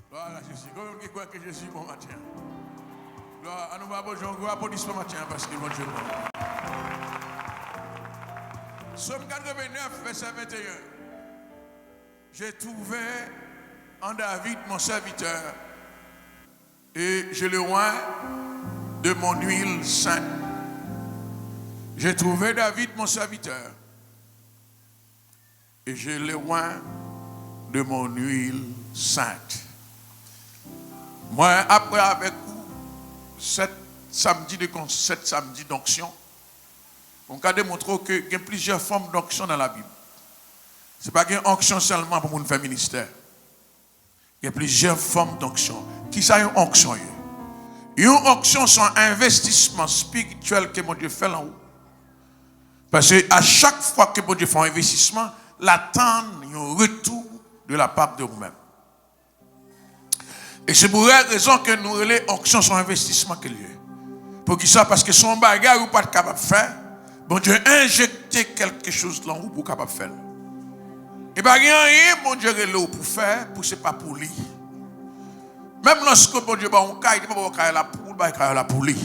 Gloire à Jésus. Comment qui croit que Jésus est bon matin? Gloire à nous, bonjour, gros applaudissement matin parce que bon Dieu est bon. Somme 89, verset 21. J'ai trouvé en David mon serviteur et je le oins de mon huile sainte. J'ai trouvé David mon serviteur et je le oins de mon huile sainte. Moi, après avec vous, 7 samedis d'onction, on a démontré qu'il y a plusieurs formes d'onction dans la Bible. Ce n'est pas une onction seulement pour mon faire ministère. Il y a plusieurs formes d'onction. Qui ça une onction? Une onction, c'est un investissement spirituel que mon Dieu fait en haut. Parce qu'à chaque fois que mon Dieu fait un investissement, l'attend un retour de la part de vous-même. Et c'est pour la raison que nous relais onction sur investissement qu'il y a. Pour qui ça? Parce que son bagage ou pas capable de faire, bon Dieu a injecté quelque chose dans vous pour capable de faire. Et bien rien, bon Dieu relais pour faire, pour c'est pas pour lui. Même lorsque bon Dieu on caille, il ne pas la poule, il la poule.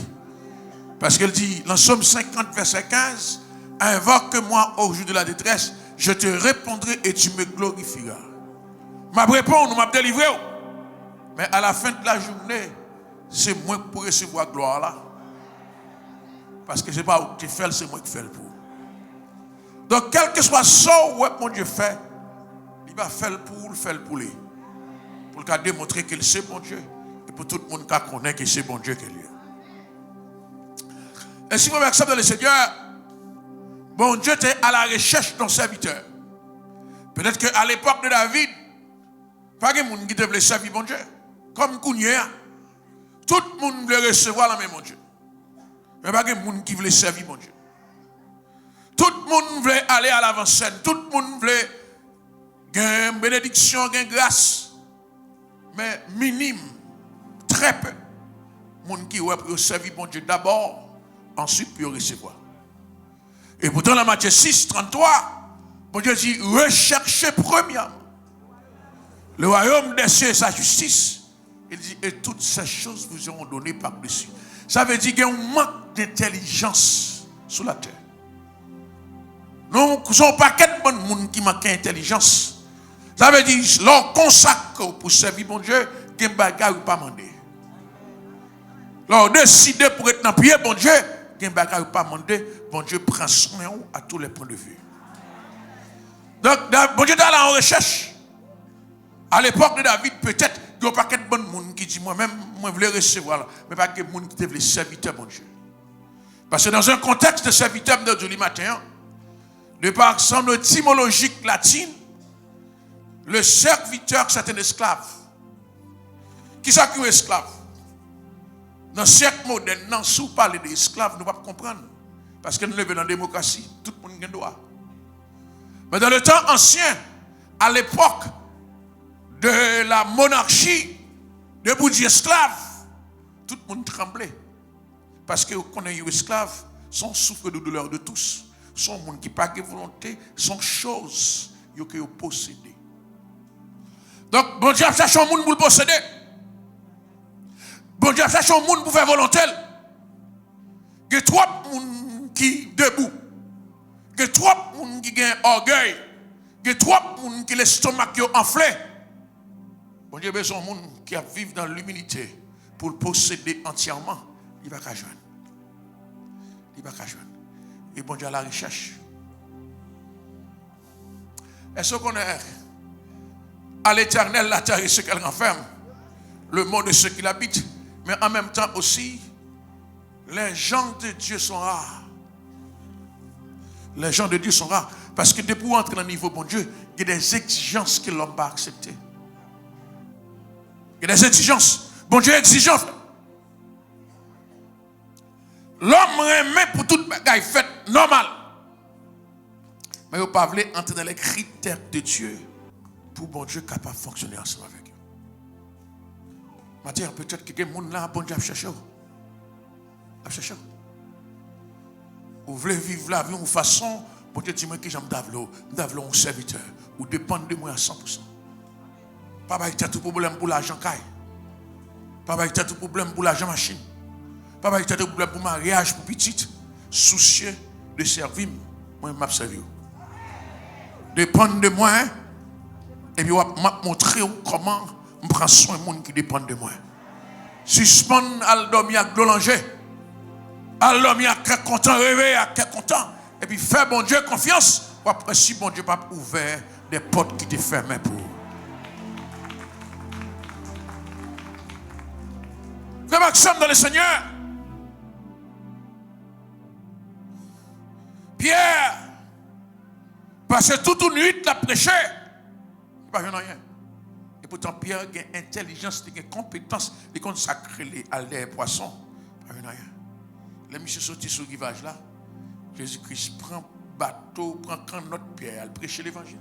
Parce qu'il dit dans Somme 50 verset 15, invoque-moi au jour de la détresse, je te répondrai et tu me glorifieras. M'a répondu, nous m'a délivré. Mais à la fin de la journée, c'est moi qui pour recevoir gloire là. Parce que ce n'est pas où tu fais, c'est moi qui fais le pour. Donc, quel que soit ce que mon Dieu fait, il va faire le pour lui. Pour le démontrer qu'il c'est bon Dieu. Et pour tout le monde qui connaît que c'est bon Dieu qu'il est. Et si vous acceptez le Seigneur, bon Dieu était à la recherche d'un serviteur. Peut-être qu'à l'époque de David, pas de monde qui devait servir bon Dieu. Comme Kounia, tout le monde voulait recevoir la même mon Dieu. Mais pas de monde qui voulait servir mon Dieu. Tout le monde voulait aller à l'avant-scène. Tout le monde voulait gagner bénédiction, gagner grâce. Mais minime, très peu. Monde qui veut servir mon Dieu d'abord, ensuite puis recevoir. Et pourtant, dans Matthieu 6, 33, mon Dieu dit, recherchez premièrement le royaume des cieux et sa justice. Il dit, et toutes ces choses vous seront données par-dessus. Ça veut dire qu'il y a un manque d'intelligence sur la terre. Nous sommes pas quelqu'un de monde qui manque d'intelligence. Ça veut dire, l'on consacre pour servir mon Dieu, qu'il y a un bagage ou pas demander. L'on décide pour être dans le pied, bon Dieu, qu'il y a un bagage ou pas demander, bon Dieu prend soin à tous les points de vue. Donc, bon Dieu est là en recherche. À l'époque de David, peut-être, il n'y a pas de bon monde qui dit moi-même, moi je voulais recevoir, mais pas de monde qui devait serviteur, mon Dieu. Parce que dans un contexte de serviteur de Dieu matin, de par son étymologique latine, le serviteur c'est un esclave. Qui c'est qui est esclave? Dans le siècle moderne, si vous parlez d'esclave, nous ne pouvons pas comprendre. Parce que nous vivons dans la démocratie, tout le monde a le droit. Mais dans le temps ancien, à l'époque de la monarchie, de bouddhiste esclave, tout le monde tremblait. Parce que quand on est esclave, son souffre de douleur de tous, son monde qui n'a pas de volonté, son chose que vous possédez. Donc, bon Dieu, cherche un monde pour le posséder. Bon Dieu, cherche un monde pour faire volonté. Il y a trop de monde qui debout. Il y a trop de monde qui ont orgueil. Il y a trop de monde qui ont l'estomac enflé. Bon Dieu, besoin de monde qui vivent dans l'humilité pour le posséder entièrement. Il va qu'à joindre. Il va qu'à joindre. Et bon Dieu à la recherche. Est-ce qu'on est à l'éternel la terre et ce qu'elle renferme, le monde et ce qu'il habite, mais en même temps aussi, les gens de Dieu sont rares. Les gens de Dieu sont rares. Parce que depuis entrer dans le niveau bon Dieu, il y a des exigences que l'homme va accepter. Il y a des exigences. Bon Dieu est exigeant. L'homme remet pour toute bagaille faite normal. Mais il ne pas voulu entrer dans les critères de Dieu pour bon Dieu capable de fonctionner ensemble avec eux. Maintenant, peut-être que quelqu'un monde là, bon Dieu a cherché. Vous voulez vivre la vie de façon, bon Dieu dit moi que j'aime d'avoir un serviteur. Ou dépendre de moi à 100%. Papa, il y a tout problème pour l'argent caille. Papa, il y a tout problème pour l'argent machine. Papa, il y a tout problème pour mariage, pour petite. Soucieux de servir, moi, je m'observe. Dépendre de moi, et puis je vais montrer comment je prends soin des gens qui dépendent de moi. Suspendre à dormir avec l'olanger. À dormir à quelqu'un content, rêver à quelqu'un content. Et puis faire bon Dieu confiance. Ou après, si bon Dieu n'a pas ouvert des portes qui te ferment pour. Frère Maxime dans le Seigneur. Pierre, parce que toute une nuit, il a prêché. Il n'y a pas rien. Et pourtant, Pierre a une intelligence, une compétence, il consacre les aldes poissons. Il n'y a rien. Les monsieur sorti sur le rivage là. Jésus-Christ prend bateau, prend quand notre Pierre, elle prêche l'évangile.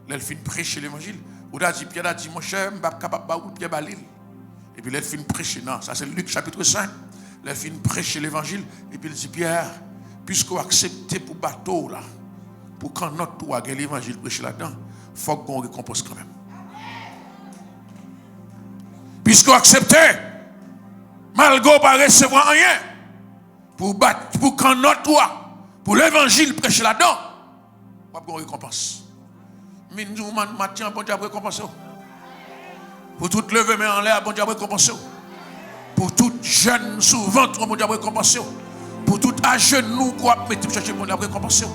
Elle finit prêcher l'évangile. Ou a dit, Pierre a dit, mon cher, je ne suis pas capable de Pierre Balil. Et puis elle finit prêcher, non, ça c'est Luc chapitre 5. Elle finit prêcher l'évangile. Et puis il dit, Pierre, puisque vous acceptez pour bateau là, pour quand notre tour a l'évangile prêché là-dedans, il faut qu'on récompense quand même. Puisque vous acceptez, malgré pas recevoir rien, pour quand notre tour, pour l'évangile prêché là-dedans, il faut qu'on récompense. Mais nous, matin, bon Dieu a récompensé. Pour tout lever main en l'air, bon Dieu a récompensé. Pour tout jeune souvent, bon Dieu a récompensé. Pour tout à genoux, quoi, mettez chercher bon Dieu a récompensé.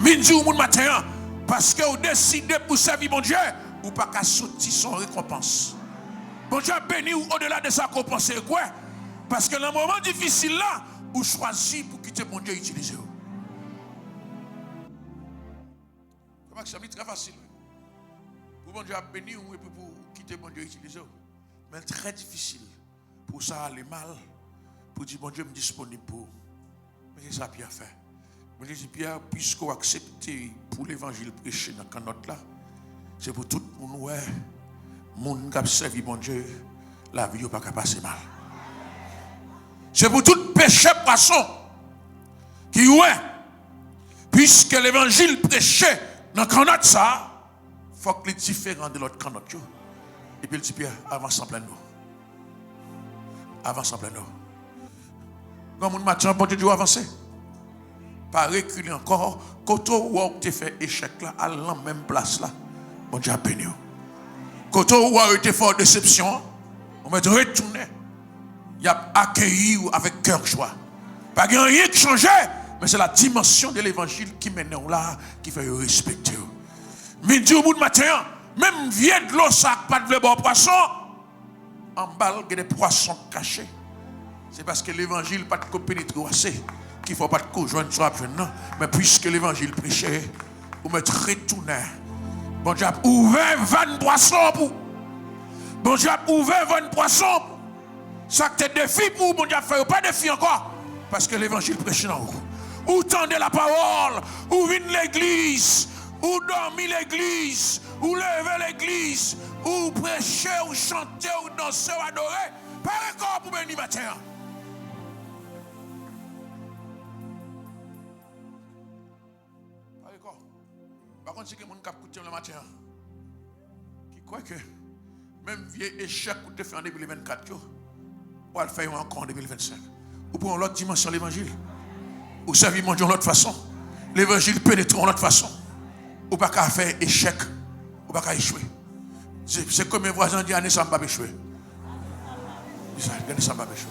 Mais nous, matin, parce que vous décidez pour servir bon Dieu, ou pas qu'à sortir son récompense. Bon Dieu a béni au-delà de sa récompense. Quoi? Parce que dans le moment difficile là, vous choisissez pour quitter bon Dieu et utiliser. C'est très facile. Pour bon Dieu a béni et puis pour quitter bon Dieu et utiliser. Mais très difficile. Pour ça aller mal. Pour dire bon Dieu me disponible pour. Mais c'est ça Pierre fait. Je dis Pierre, puisque vous acceptez pour l'évangile prêché dans la note là, c'est pour tout le monde, ouais, monde qui a servi bon Dieu, la vie n'a pas passer mal. C'est pour tout péché poisson qui, ouais, puisque l'évangile prêché dans la note ça, il faut que les différents de l'autre canotte. Et puis il dit Pierre, avance en plein nous. Avance en plein nous. Quand mon matin, bon Dieu doit avancer. Pas reculer encore. Quand tu fait échec là, à la même place là, bon Dieu a béni. Quand tu as fait déception, on va te retourner. Il a accueilli avec cœur joie. Pas rien qui change, mais c'est la dimension de l'évangile qui mène là, qui fait respecter. Mais du bout de matin, même vient de l'eau, ça pas de bon poisson, en balle, il y a des poissons cachés. C'est parce que l'évangile n'a pas de pénétrer assez, qu'il ne faut pas de conjoindre sur la jeune. Mais puisque l'évangile prêchait, vous me retourner. Bon Dieu a ouvert 20 poissons pour. Bon Dieu a ouvert 20 poissons. Ça que t'es défi pour bon Dieu a fait pas défi encore. Parce que l'évangile prêche dans vous. Ou tendez la parole, ou venez l'église, ou dormez l'église, ou levez l'église, ou prêchez, ou chantez, ou dansez, ou adorez. Pas encore pour bénir matin. Pas encore. Par contre, c'est que mon cap coûte le matin. Qui croit que même vieux échec que tu fait en 2024, ou le faire encore en 2025. Ou pour l'autre dimension de l'évangile. Ou servir mon Dieu de l'autre façon. L'évangile pénètre de l'autre façon. Ou pas qu'à faire échec. Ou pas qu'à échouer. C'est comme mes voisins disent, année ça ne va pas échouer. Année ça ne va pas échouer.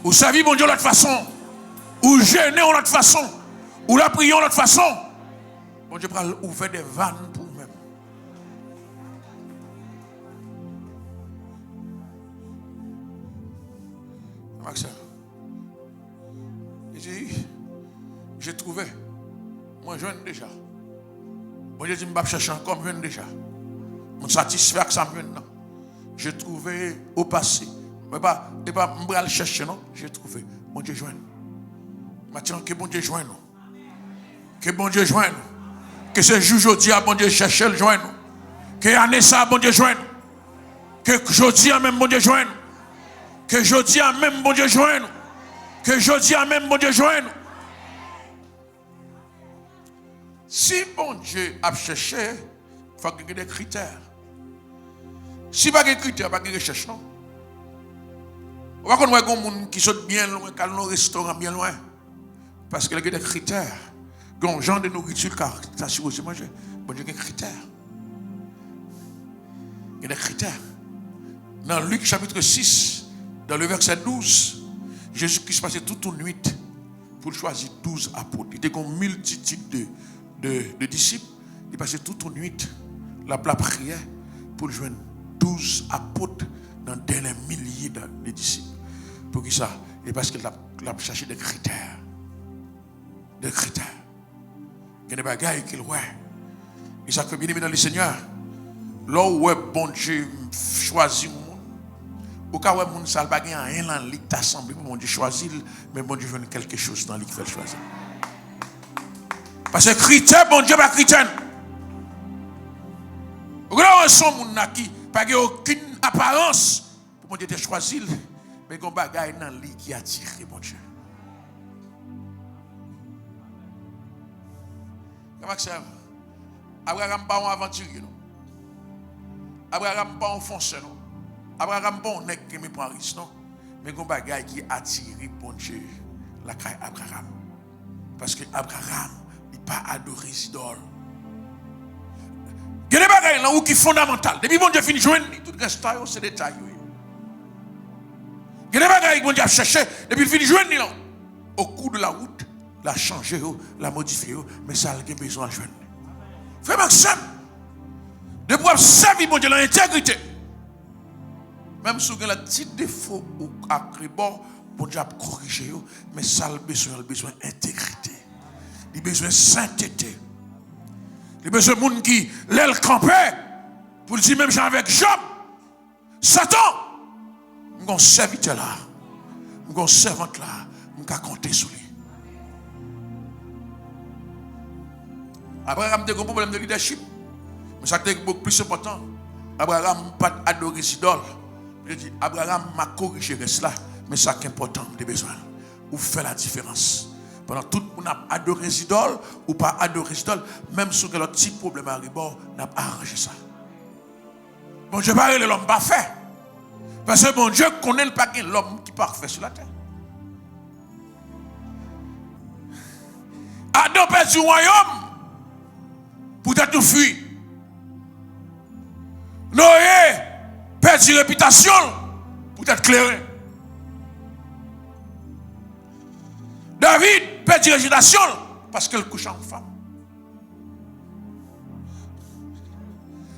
Ou servir mon Dieu de l'autre façon. Ou gêner de l'autre façon. Ou la prier de l'autre façon. Mon Dieu va ouvrir des vannes pour vous-même. Maxime. J'ai trouvé. Moi, je viens déjà. Moi, je dis, je vais chercher encore, je viens déjà. Je suis satisfait que ça me vient. J'ai trouvé au passé. Je ne vais pas le chercher, non. J'ai trouvé. Bon Dieu, joigne. Maintenant, que bon Dieu joigne nous. Que bon Dieu joigne nous. Que ce jour, aujourd'hui, bon Dieu cherche le joigne nous. Que l'année, ça, bon Dieu joigne nous. Que aujourd'hui, même bon Dieu joigne nous. Que aujourd'hui, même bon Dieu joigne nous. Que aujourd'hui, même bon Dieu joigne nous. Si bon Dieu a cherché, il faut qu'il y ait des critères. Si pas de critères, pas de recherche, non. On va connaître des gens qui sont bien loin, qui ont un restaurant bien loin. Parce qu'il y a des critères. Donc, genre de nourriture, car ça suppose manger. Bon Dieu, il y a des critères. Il y a des critères. Dans Luc chapitre 6, dans le verset 12, Jésus-Christ passait toute une nuit pour choisir 12 apôtres. Il était comme une multitude de disciples. Il passait toute une nuit la prière pour joindre 12 apôtres dans des milliers de disciples. Pour qui ça? Et parce qu'il a cherché des critères. Des critères. Il y a des bagailles qu'il voit. Et ça que bien aimé dans le Seigneur, là où bon Dieu choisit le monde, au cas où le monde ne pas rien dans l'île d'assemblée, bon Dieu choisit, mais bon Dieu veut quelque chose dans l'île qui fait choisir. Parce que critère, bon Dieu, pas critère. Vous voyez, son monde qui n'a pas aucune apparence pour bon Dieu te choisir, mais il y a des bagailles dans l'île qui attire, bon Dieu. Maxime, Abraham pas un aventurier, non? Abraham pas un fonceur, non? Abraham pas un nègre qui me prend risque, non? Mais il y a des bagailles qui attirent bon Dieu, la caille Abraham. Parce que Abraham n'est pas adoré les idoles. Il y a des bagailles là où qui sont fondamentales. Depuis bon Dieu finit de jouer, tout le reste, c'est des détails. Il y a des bagailles que bon Dieu a cherché, depuis qu'il finit de jouer, au cours de la route, l'a changé, l'a modifié, mais ça a besoin de jouer. Frère Maxime, de pouvoir servir bon Dieu dans l'intégrité. Même si vous avez un petit défaut ou bon Dieu a corrigé, mais ça a besoin d'intégrité. Il a besoin de sainteté. Il a besoin de monde qui l'aile campé pour le dire même genre avec Job. Satan, mon serviteur là, mon servante là, je vais compter sur lui. Abraham a un problème de leadership. Mais ça a beaucoup plus important. Abraham n'a pas adoré les idoles. Je dis, Abraham m'a corrigé cela. Mais ça qui est important, des besoins. Ou fait la différence. Pendant tout le monde a adoré les idoles ou pas adoré les idoles, même si le petit problème arrive, on n'a pas arrangé ça. Bon Dieu parle de l'homme parfait. Parce que bon Dieu connaît pas l'homme qui est parfait sur la terre. Adam perd du royaume. Peut-être nous fuir. Noé perd sa réputation pour être clairé. David perd sa réputation parce qu'elle couche en femme.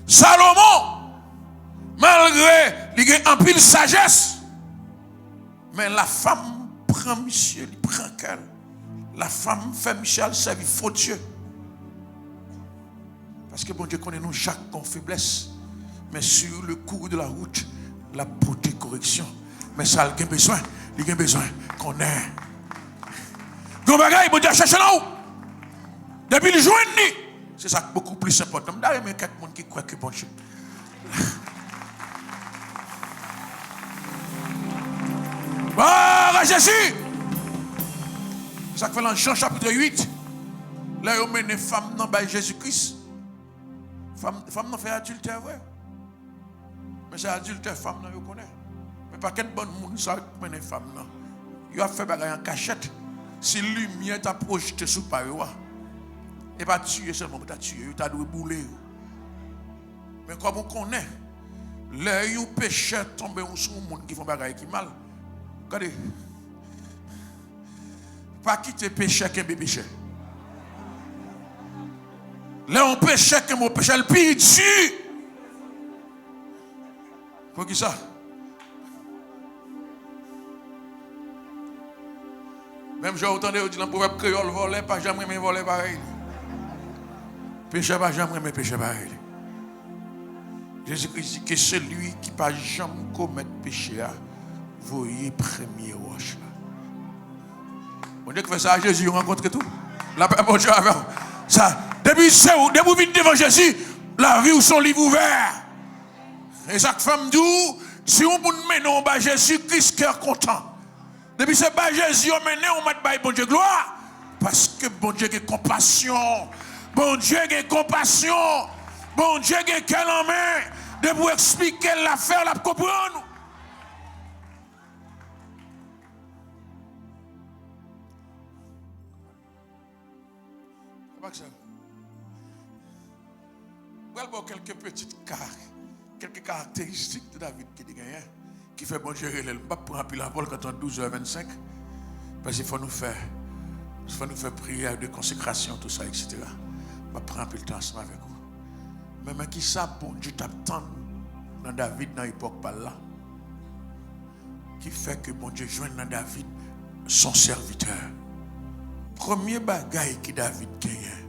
Salomon, malgré il a un pile sagesse, mais la femme prend Michel, il prend qu'elle. La femme fait Michel servir faux Dieu. Parce que bon Dieu connaît nous chaque faiblesse. Mais sur le cours de la route, la beauté correction. Mais ça, il a besoin qu'on ait. Gon bagay, bon Dieu cherche là-haut. Depuis le jour ni. C'est ça beaucoup plus important. D'ailleurs, il y a quelqu'un qui croit que bon Dieu. Bah, Jésus. C'est ça que fait dans Jean chapitre 8. Là, il y a une femme dans Jésus-Christ. Femme n'a fait adultère, vrai. Mais c'est adultère, femme, non, je connais. Mais pas quel bon monde, ça, mener femme, non. Il a fait bagaille en cachette. Si lumière t'a projeté sous parois. Et pas tuer seulement, mais t'as tué, t'as dû bouler. Mais comme on connaît, les pécheurs tombent sur le monde qui font bagaille qui mal. Regardez. Pas quitter péché qu'un bébé péché. Là, on péché que mon péché, le pire dessus. Pour qui ça? Même j'ai entendu dire dans le proverbe créole, voler, pas jamais mais voler pareil. Péché, pas jamais mais péché pareil. Jésus-Christ dit que celui qui pas jamais commettre péché, voyez premier roche. On dit que fait ça à Jésus, on rencontre tout. La paix, bon Dieu, avec ça. Depuis vous venez devant Jésus, la vie ou son livre ouvert. Et chaque femme dit, si on peut mener on bat Jésus, Christ cœur content. Depuis ce bas Jésus, on mène on met bon Dieu gloire. Parce que bon Dieu a compassion. Bon Dieu a compassion. Bon Dieu a cœur en main. de vous expliquer l'affaire, la comprendre. Quelques petites quelques caractéristiques de David qui fait bon gérer le pas pour appuyer la vol quand on 12h25 parce qu'il faut nous faire prière de consécration tout ça etc. On va prendre un peu le temps ensemble avec vous. Mais qui ça bon Dieu t'attend dans David dans l'époque par là qui fait que bon Dieu joigne dans David son serviteur. Premier bagaille que David gagne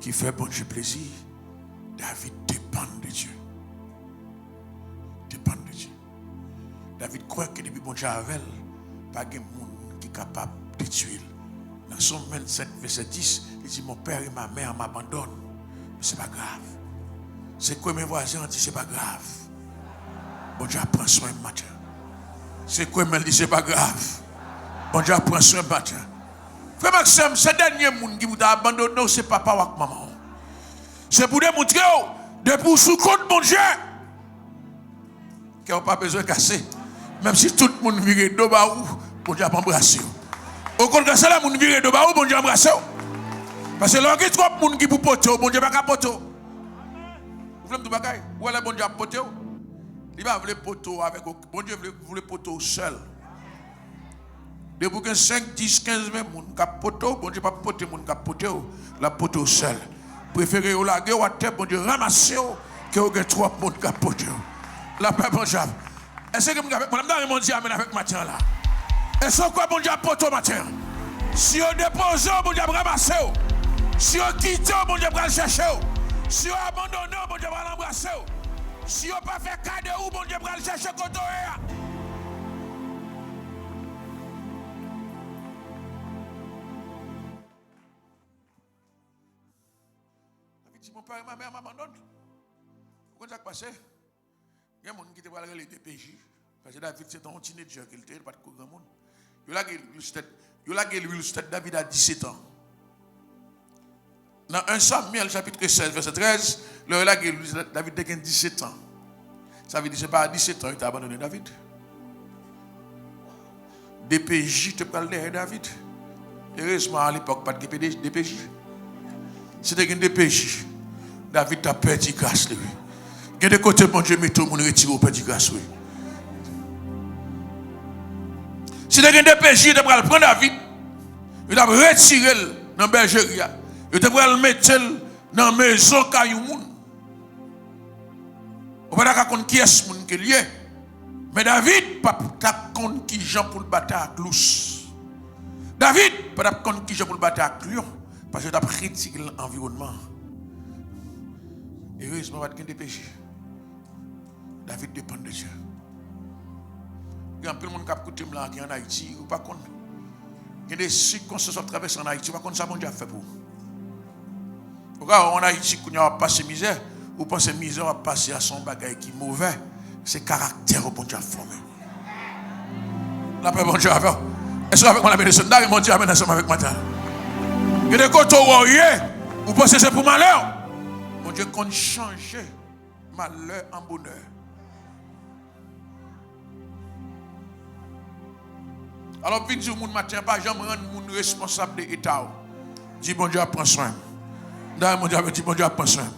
qui fait bon Dieu plaisir. David dépend de Dieu. Dépend de Dieu. David croit que depuis bon Dieu avec pas de monde qui est capable de tuer. Dans Somme 27, verset 10, il dit mon père et ma mère m'abandonnent. Mais ce n'est pas grave. C'est quoi mes voisins disent c'est pas grave. Bon Dieu prend soin de matin. C'est quoi mes dit c'est pas grave. Bon Dieu prend soin de matin. Frère Maxime, ce dernier monde qui vous a abandonné, c'est papa ou maman. C'est pour démontrer de pour sous compte mon Dieu qui n'a pas besoin de casser. Même si tout le monde vire de bas ou, bon Dieu a pas embrassé. Au contraire, c'est là, mon vire de bas ou, bon Dieu a embrassé. Parce que là, il y a trop de monde qui pour poter, bon Dieu n'a pas poter. Vous voulez tout bagaille? Où est le bon Dieu a poter? Il va vouloir poter avec, bon Dieu voulait poter seul. Depuis que 5, 10, 15 même moun qui poter, bon Dieu pas poter moun qui poter, la poter seul. Préférez au laguer ou à terre, bon Dieu, ramasser que vous avez trois monde qui poter. La paix, bon Dieu. Est-ce que vous avez mon Dieu amène avec matin là? Est-ce que bon Dieu poter matin? Si vous déposez, bon Dieu ramasser. Si vous quittez, bon Dieu va le chercher. Si vous abandonnez, bon Dieu va l'embrasser. Si vous pas fait cadeau, bon Dieu va le chercher côté. Mon père et ma mère m'abandonnent. Pourquoi ça s'est passé? Il y a des gens qui te parlent les DPJ. Parce que David, c'est un teenager qui était pas de grand monde. Il a gagné le stade David à 17 ans. Dans 1 Samuel, chapitre 16, verset 13, il a gagné David a 17 ans. Ça veut dire que ce n'est pas à 17 ans qu'il a abandonné David. DPJ te parle derrière David. Heureusement, à l'époque, pas de DPJ. C'était un DPJ. David a perdu grâce. Il y a des côtés, bon Dieu, mais tout le monde retire au perdu grâce. Si vous avez des péchés, vous allez prendre David, vous allez retirer dans la bergerie, vous allez le mettre dans la maison caillou. Vous ne pouvez pas comprendre qui est ce monde qui est lié. Mais David ne peut pas comprendre qui Jean pour le battre à Clous. David ne peut pas comprendre qui Jean pour le battre à Clion. Parce que vous avez retiré l'environnement. Heureusement, vous avez des péchés. David dépend de Dieu. Il y a un peu de monde qui a écouté qui est en Haïti, ou pas contre. Il y a des circonstances qui traversent en Haïti, ou pas contre ça, mon Dieu a fait pour vous. En Haïti, quand on a passé misère, vous pensez que misère va passer à son bagage qui est mauvais, c'est caractère au bon Dieu a formé. La paix, bon Dieu a fait. Est-ce que avec moi la bénédiction, mon Dieu amène ensemble avec moi. Il y a des côtés où vous pensez que c'est pour malheur. Mon Dieu compte changer malheur en bonheur. Alors, puis, du monde matin, pas jamais rendre monde responsable de l'État. Dis bon Dieu, prends soin. Mon Dieu, dis bon Dieu, prends soin.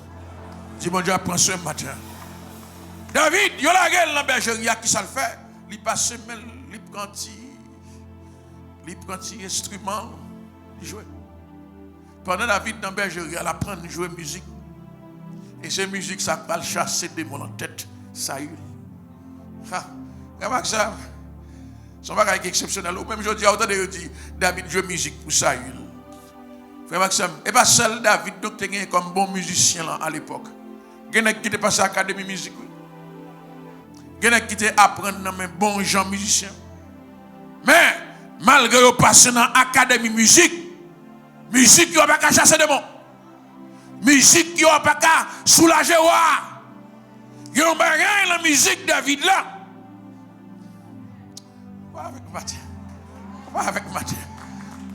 Dis bon Dieu, prends soin matin. David, il y a la gueule dans la bergerie, qui ça le fait? Il passe, il prend un instrument, il joue. Pendant David dans la bergerie, elle apprend à jouer musique. Et cette musique, ça va le chasser des démons en tête. Saül. Comment ça? Son bagage exceptionnel. Ou même je dis, autant de dire, David joue musique pour Saül. Frère Maxime, et pas seul David, donc tu es comme bon musicien là, à l'époque. Il y a qui était passé à l'académie musique. Il y a qui était apprendre dans mes bons gens musiciens. Mais, malgré le passé dans l'académie musique, musique qui n'a pas qu'à chasser des démons. Musique qui n'a pas qu'à soulager. Il y a un bagage dans la musique David là. Pas avec Mathieu. Pas avec Mathieu.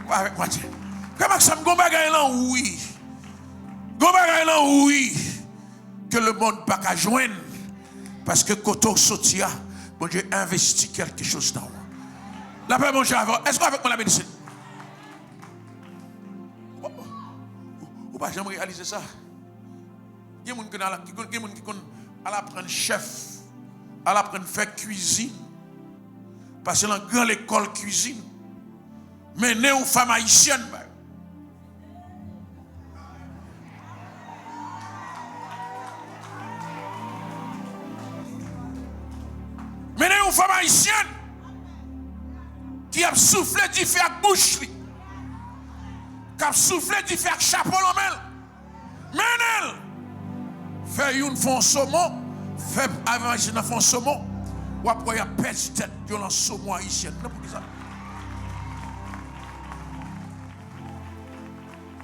Pas avec Mathieu. Comment ça me gombagaille là oui. Gombagaille là oui. Que le monde pas qu'à joindre Parce que quand on sortit, bon Dieu investit quelque chose dans moi. La paix, mon Dieu, est-ce qu'avec moi la médecine? Ou pas jamais réaliser ça? Il y a des gens qui apprennent chef, apprennent faire cuisine. Parce que dans une grande école cuisine, mais né une femme haïtienne. Mais né une femme haïtienne qui a soufflé du fer à bouche, qui a soufflé du fer chapeau en main. Mais elle fait une fond saumon, fait avant une fond saumon, ou après il y a perdu tête de la saumon haïtienne.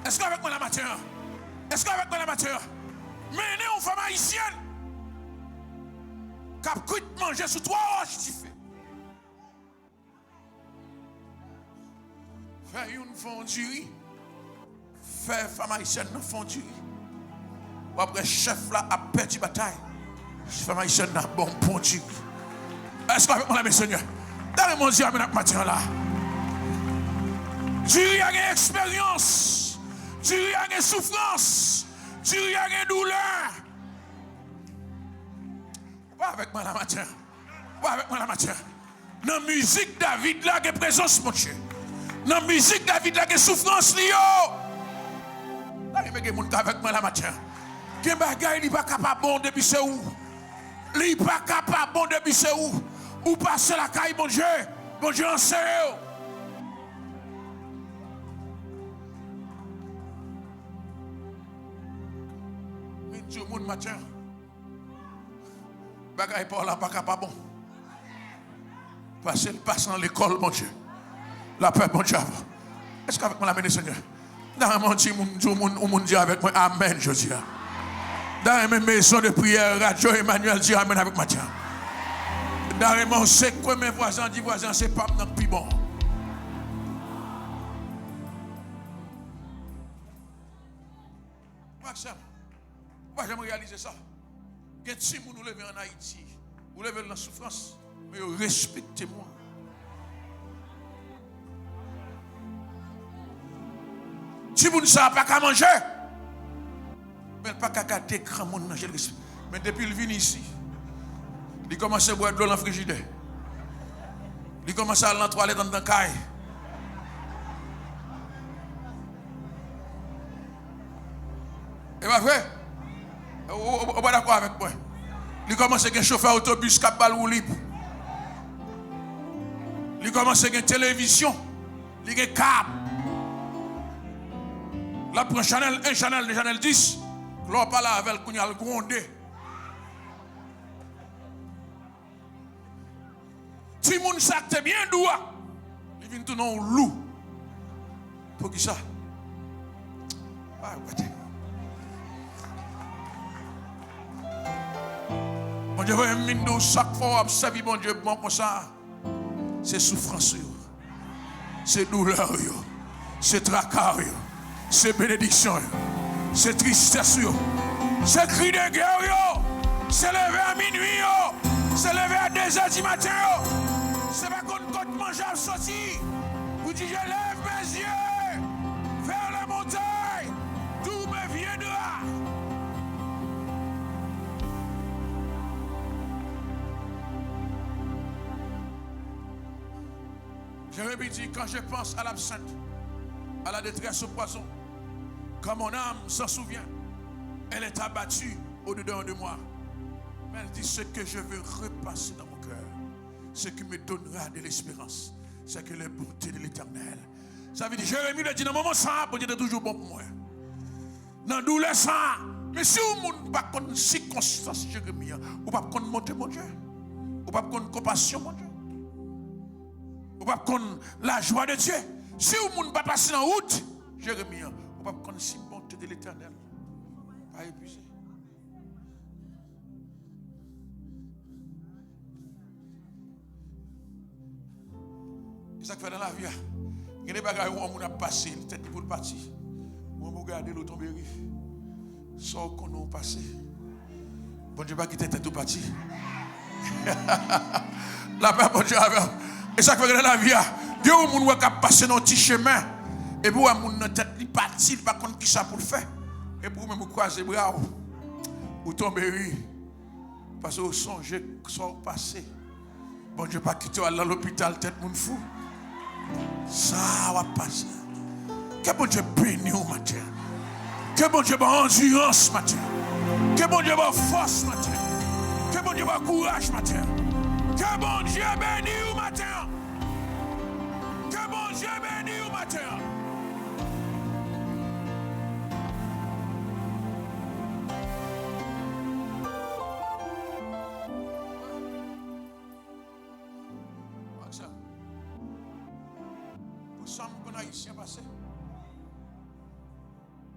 Est-ce qu'avec moi la matière? Est-ce qu'avec moi la matière? Mais une femme haïtienne qui a pu manger sous 3 roches qui fait. Fait une fondue, fait femme haïtienne une fondue. Ou après chef là a perdu bataille. Femme haïtienne a bon pondu. Est-ce qu'avec moi la Seigneur? Dans mon Dieu, avec matière là. Tu as une expérience. Tu as une souffrance. Tu as une douleur. Pas avec moi la matière. Pas avec moi la matière. Dans la musique David là, il y a présence, mon Dieu. Dans la musique David là, il y a souffrance. Là, il y a des gens avec moi la matière. Il y a des gens qui ne sont pas capables de bon depuis c'est où. Il n'est pas capable de bon depuis c'est où. Ou passer la caille, mon Dieu. Mon Dieu en sérieux. Tout le monde matin. Bagaille par là, pas capable bon. Parce qu'il passe dans l'école, mon Dieu. La paix, mon Dieu. Est-ce qu'avec moi, la main, Seigneur? Dans mon Dieu, mon Dieu avec moi. Amen, je dis. Dans mes maisons de prière, Radio Emmanuel dit Amen avec moi. Dans mon sec, mes voisins disent voisins, c'est pas mon plus bon. Maxime. Moi, j'aime réaliser ça. Il y a des gens qui nous lèvent en Haïti, vous levez dans la souffrance, mais respectez-moi. Si vous ne savez pas qu'à manger, mais pas qu'à garder grand monde dans le respect. Mais depuis qu'il vient ici, il commence à boire de l'eau dans le frigidaire. Il commence à aller dans la toilette dans le caille. Et pas vrai? Vous êtes d'accord avec moi? Il commence à avoir un chauffeur autobus qui a pas le libre. Il commence à avoir une télévision. Il y a un câble. Là, pour un Chanel 1, Chanel, Chanel 10, l'on parle avec le a le grondé. Si le monde s'acte bien doigt, il vient tout dans le loup. Pour qui ça? Mon Dieu, chaque fois observer mon Dieu, bon comme ça, c'est souffrance, c'est douleur, c'est tracas, c'est bénédiction, c'est tristesse, c'est cri de guerre, c'est lever à minuit, c'est lever à 2h du matin, c'est pas qu'on compte manger à sortir. Vous dites, je lève mes yeux vers la montagne, tout me viendra. Jérémie dit, quand je pense à l'absinthe, à la détresse au poison, quand mon âme s'en souvient, elle est abattue au-dedans de moi. Mais elle dit, ce que je veux repasser dans mon cœur, ce qui me donnera de l'espérance, c'est que les bontés de l'Éternel. Ça veut dire, Jérémie le dit, dans le moment ça, bon Dieu est toujours bon pour moi. Dans le douleur ça, mais si vous ne pas connaître circonstance, Jérémie, vous ne pas connaître monter mon Dieu, vous ne pas connaître compassion, mon Dieu. Vous ne pas connaître la joie de Dieu. Si vous ne pas passer en route, Jérémie, vous ne pas connaître la bonté de l'Éternel. Pas épuisé. C'est ça que fait dans la vie. Il y a des bagages où on a passé, peut-être pour le parti. Où on regarde l'autre tomber. Sans qu'on a passé. Bon Dieu, pas quitter tête tout parti. La paix, bon Dieu, avec. Et ça fait que dans la vie, Dieu, on va passer dans un petit chemin. Et puis, on va tête, il parti, il pas contre qui ça pour le faire. Et pour même, vous croisez les bras, vous tombez, parce que vous songez que ça va passer. Bon Dieu, pas quitter à l'hôpital, tête moun fou. Ça va passer. Que bon Dieu bénisse au matin. Que bon Dieu ait endurance matin. Que bon Dieu ait force matin. Que bon Dieu ait courage matin. Que bon Dieu bénisse au matin. Que bon Dieu bénisse au matin. Pour ça, qu'on a ici passé.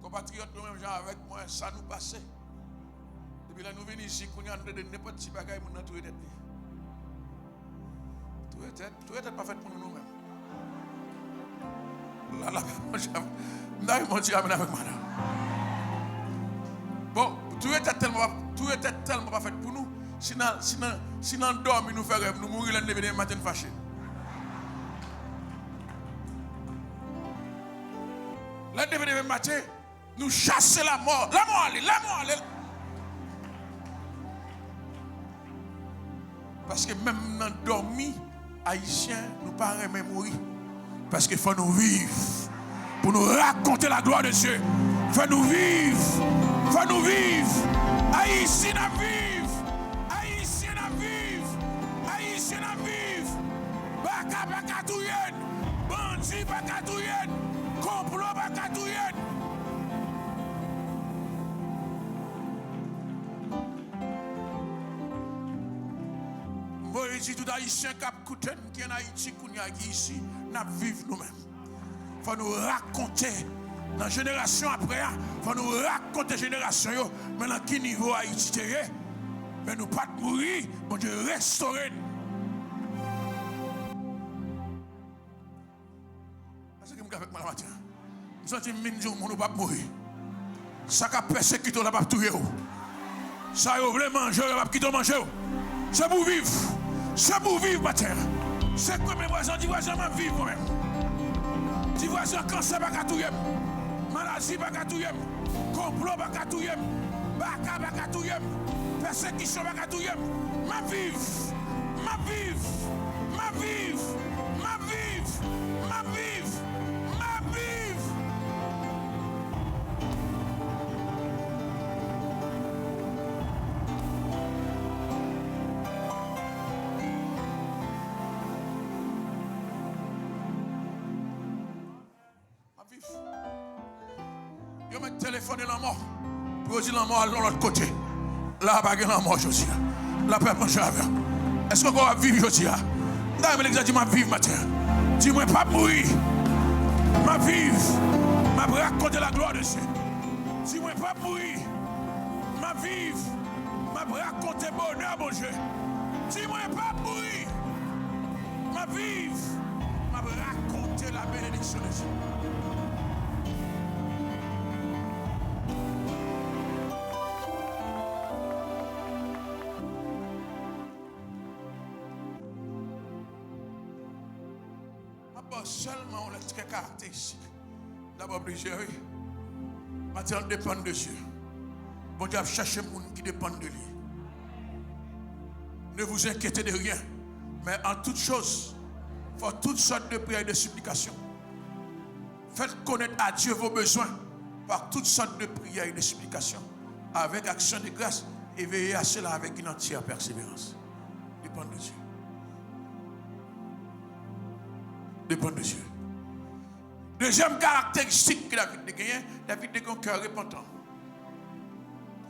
Compatriotes, nous-mêmes, avec moi, ça nous passe. Depuis là, nous venons ici, qu'on y a de n'importe qui bagaille, nous tout est tête. Tout est pas fait pour nous-mêmes. Là, mon Dieu, avec moi. Bon, tout est tellement pas fait pour nous. Si nous dormons, nous faisons rêve, nous mourons le matin fâchés. Le matin, nous chassons la mort. La mort, allez. Parce que même dans dormi, Haïtiens, nous ne pouvons pas mourir. Parce qu'il faut nous vivre. Pour nous raconter la gloire de Dieu. Il faut nous vivre. Haïtiens à vivre. Haïtiens à vivre. Haïtiens à vivre. Baka touyen. Bandi baka touyen. Complot baka touyen. Moïse dit tout haïtien cap kouten qui en Haïti qui ici n'a vivre nous-mêmes. Faut nous raconter dans la génération après, faut nous raconter génération yo maintenant qui niveau Haïti est mais nous pas mourir, bon Dieu restaurer. Parce que avec moi matin. Nous sentons minjou nous pas mourir. Ça qu'a persécuté la pas tuer. Ça yo veut manger, la pas quitter manger. C'est pour vivre. C'est pour vivre, ma terre. C'est quoi mes voisins? Dis voisins, ma vivre moi-même. Dis voisins, cancer, bakatouyem. Maladie, bakatouyem. Complot, bakatouyem. Baka, bakatouyem. Persécution, bakatouyem. Ma vivre. Ma vivre. Ma vivre. Ma vivre. Ma vivre. Ma vivre. Yo mets téléphone la mort. Pour dire la mort à l'autre côté. Là, pas la mort, je dis. La paix mange avec. Est-ce qu'on va vivre, je dis? D'ailleurs, l'exemple dit, ma vivre, ma terre. Dis-moi pas mourir. Ma vivre. Ma raconter la gloire de Dieu. Dis-moi pas mourir. Ma vivre. Ma raconter bonheur, mon Dieu. Dis-moi pas mourir. Ma vivre. Ma raconter la bénédiction de Dieu. Seulement on laisse quelques caractéristiques. D'abord, plusieurs. Maintenant, on dépend de Dieu. Bon Dieu, cherchez les gens qui dépendent de lui. Ne vous inquiétez de rien. Mais en toute chose, faites toutes sortes de prières et de supplications. Faites connaître à Dieu vos besoins par toutes sortes de prières et de supplications. Avec action de grâce. Et veillez à cela avec une entière persévérance. Dépend de Dieu. Dépend de Dieu. Deuxième caractéristique que David a gagné, David a un cœur repentant.